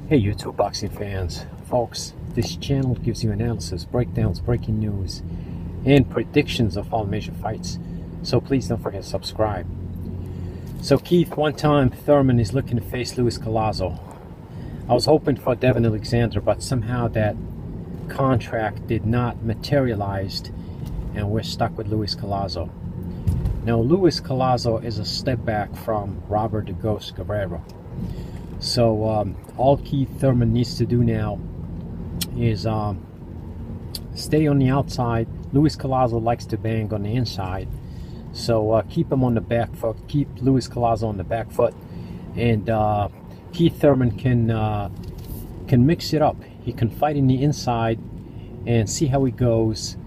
Hey YouTube boxing fans, folks, this channel gives you analysis, breakdowns, breaking news, and predictions of all major fights. So please don't forget to subscribe. So Keith, one time Thurman is looking to face Luis Collazo. I was hoping for Devin Alexander, but somehow that contract did not materialize, and we're stuck with Luis Collazo. Now, Luis Collazo is a step back from Robert the Ghost Guerrero. So all Keith Thurman needs to do now is stay on the outside. Luis Collazo likes to bang on the inside, so keep him on the back foot. Keep Luis Collazo on the back foot, and Keith Thurman can mix it up. He can fight in the inside and see how he goes.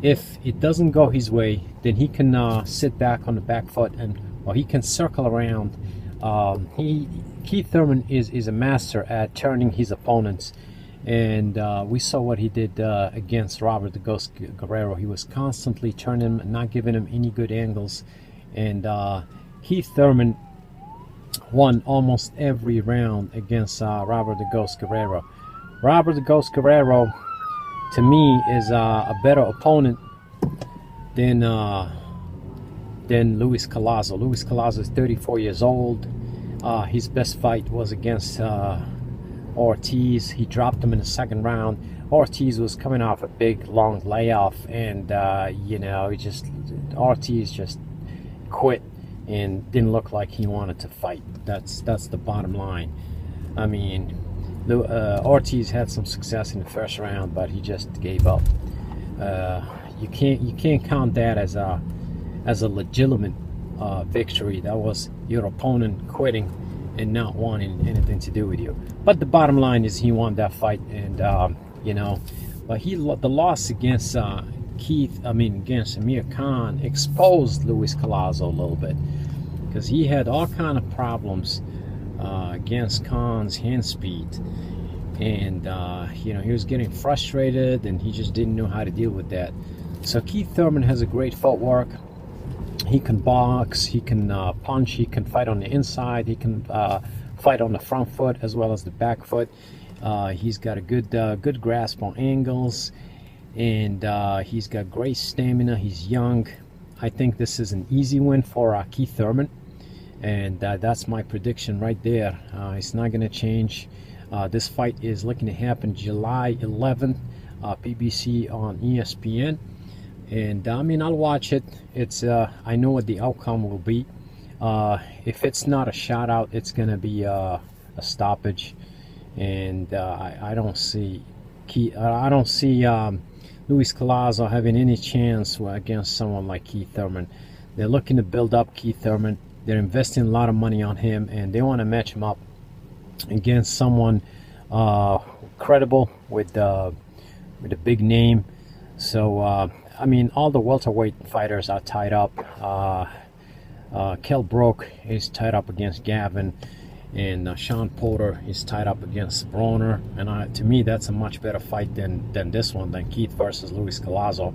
If it doesn't go his way, then he can sit back on the back foot, or he can circle around. Keith Thurman is a master at turning his opponents, and we saw what he did against Robert the Ghost Guerrero. He was constantly turning him, not giving him any good angles, and Keith Thurman won almost every round against Robert the Ghost Guerrero. Robert the Ghost Guerrero, to me, is a better opponent than Luis Collazo. Luis Collazo is 34 years old. His best fight was against Ortiz. He dropped him in the second round. Ortiz was coming off a big long layoff, and Ortiz just quit and didn't look like he wanted to fight. That's the bottom line. I mean, Ortiz had some success in the first round, but he just gave up. You can't count that as a legitimate victory. That was your opponent quitting and not wanting anything to do with you. But the bottom line is he won that fight, and but the loss against against Amir Khan exposed Luis Collazo a little bit, because he had all kind of problems against Khan's hand speed, and he was getting frustrated, and he just didn't know how to deal with that. So Keith Thurman has a great footwork. He can box, he can punch, he can fight on the inside, he can fight on the front foot as well as the back foot. He's got a good grasp on angles, and he's got great stamina. He's young. I think this is an easy win for Keith Thurman, and that's my prediction right there. It's not going to change. This fight is looking to happen July 11th, PBC on ESPN. And I mean, I'll watch it. It's I know what the outcome will be. If it's not a shot out, it's gonna be a stoppage, and I don't see Luis Collazo having any chance against someone like Keith Thurman. They're looking to build up Keith Thurman. They're investing a lot of money on him, and they want to match him up against someone credible with a big name. So I mean, all the welterweight fighters are tied up. Kell Brook is tied up against Gavin, and Sean Porter is tied up against Broner. And to me, that's a much better fight than this one, than Keith versus Luis Collazo.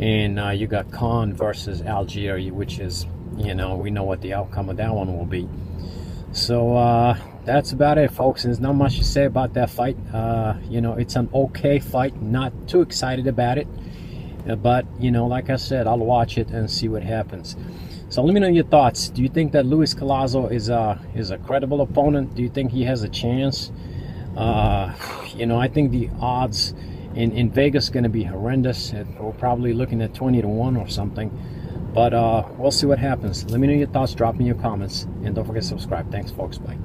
And you got Khan versus Algieri, which is, we know what the outcome of that one will be. So that's about it, folks. There's not much to say about that fight. It's an okay fight. Not too excited about it. But like I said, I'll watch it and see what happens. So let me know your thoughts. Do you think that Luis Collazo is a credible opponent? Do you think he has a chance? I think the odds in Vegas are going to be horrendous. We're probably looking at 20-1 or something. But we'll see what happens. Let me know your thoughts. Drop me your comments, and don't forget to subscribe. Thanks, folks. Bye.